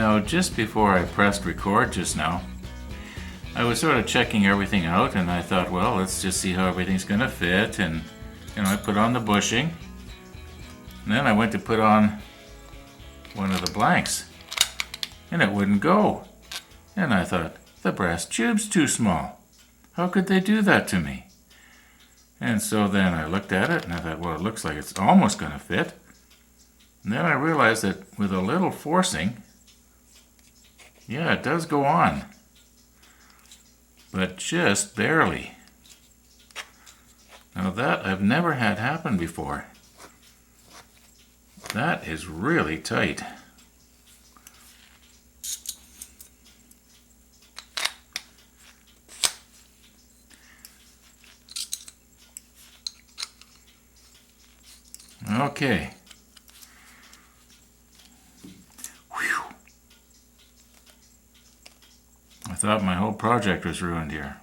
Now, just before I pressed record just now, I was sort of checking everything out, and I thought, well, let's just see how everything's going to fit. And, I put on the bushing, and then I went to put on one of the blanks, and it wouldn't go. And I thought, the brass tube's too small. How could they do that to me? And so then I looked at it, and I thought, well, it looks like it's almost going to fit. And then I realized that with a little forcing, yeah, it does go on, but just barely. Now that I've never had happen before. That is really tight. Okay. I thought my whole project was ruined here.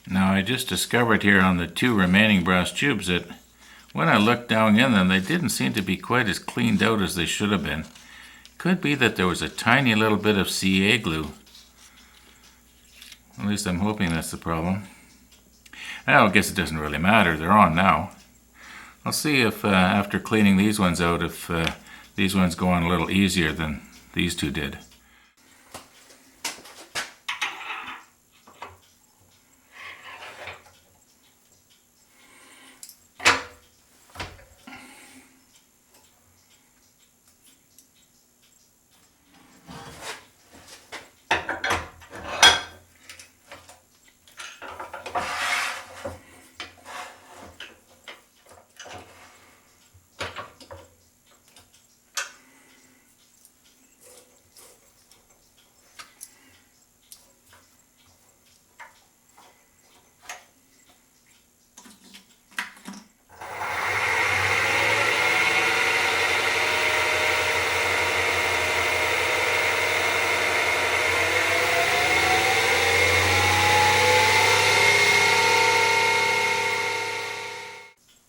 Now I just discovered here on the two remaining brass tubes that when I looked down in them, they didn't seem to be quite as cleaned out as they should have been. Could be that there was a tiny little bit of CA glue. At least I'm hoping that's the problem. I guess it doesn't really matter. They're on now. I'll see if after cleaning these ones out, if these ones go on a little easier than these two did.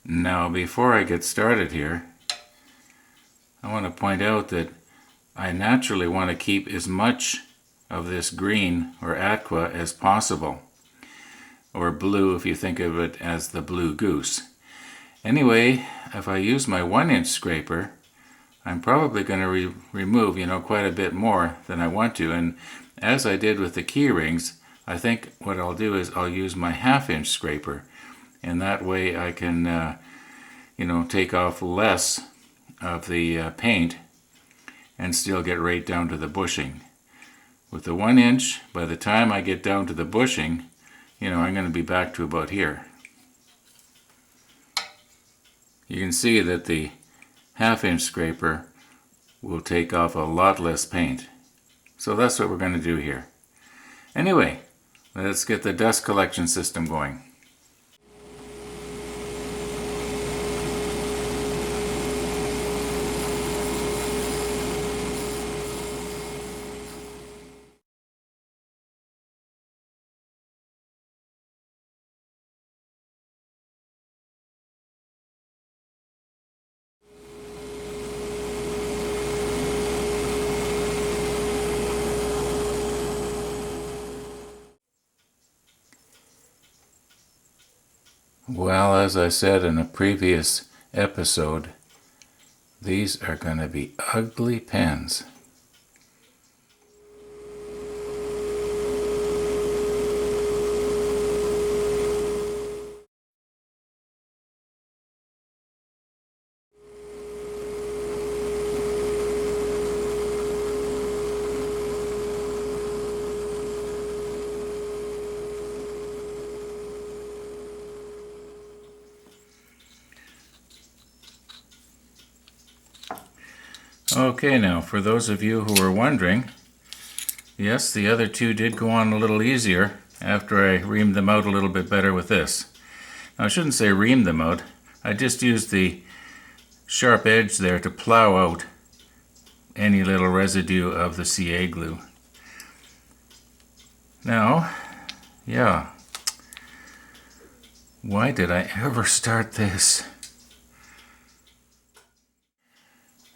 Now, before I get started here, I want to point out that I naturally want to keep as much of this green or aqua as possible, or blue if you think of it as the blue goose. Anyway, if I use my 1-inch scraper, I'm probably going to remove, quite a bit more than I want to. And as I did with the key rings, I think what I'll do is I'll use my 1/2-inch scraper, and that way I can take off less of the paint and still get right down to the bushing. With the 1-inch, by the time I get down to the bushing, I'm going to be back to about here. You can see that the 1/2-inch scraper will take off a lot less paint. So that's what we're going to do here. Anyway, let's get the dust collection system going. Well, as I said in a previous episode, these are going to be ugly pens. Okay, now for those of you who are wondering, yes, the other two did go on a little easier after I reamed them out a little bit better with this. Now I shouldn't say reamed them out, I just used the sharp edge there to plow out any little residue of the CA glue. Now, yeah, why did I ever start this?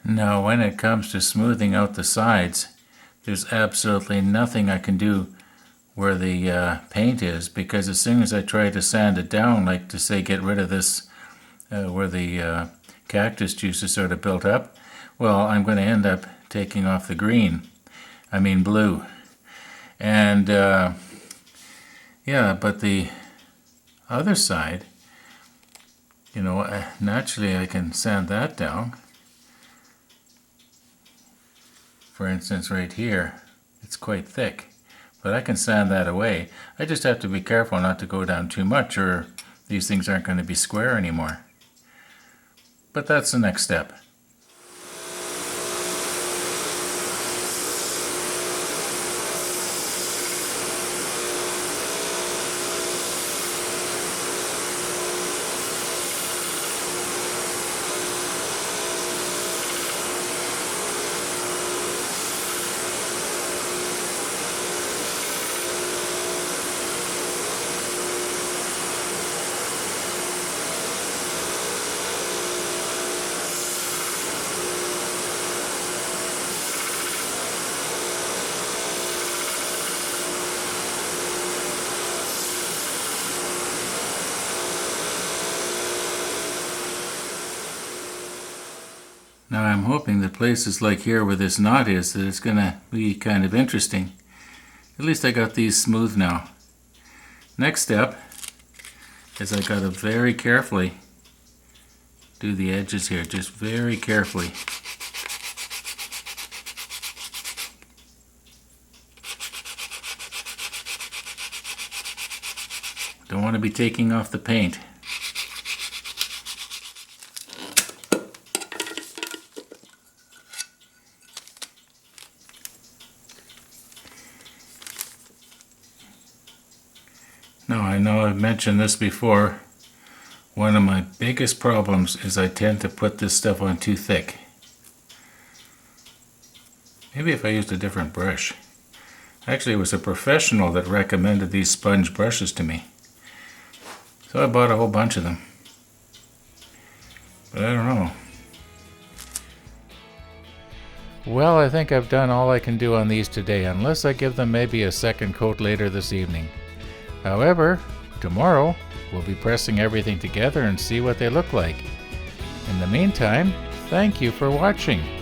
Now when it comes to smoothing out the sides, there's absolutely nothing I can do where the paint is, because as soon as I try to sand it down, like to say get rid of this where the cactus juice is sort of built up, well, I'm going to end up taking off the green. I mean blue. And yeah, but the other side, you know, naturally I can sand that down. For instance, right here, it's quite thick, but I can sand that away. I just have to be careful not to go down too much, or these things aren't going to be square anymore. But that's the next step. Now I'm hoping that places like here where this knot is, that it's going to be kind of interesting. At least I got these smooth now. Next step is I got to very carefully do the edges here, just very carefully. Don't want to be taking off the paint. Now, I know I've mentioned this before. One of my biggest problems is I tend to put this stuff on too thick. Maybe if I used a different brush. Actually, it was a professional that recommended these sponge brushes to me. So I bought a whole bunch of them. But I don't know. Well, I think I've done all I can do on these today, unless I give them maybe a second coat later this evening. However, tomorrow we'll be pressing everything together and see what they look like. In the meantime, thank you for watching.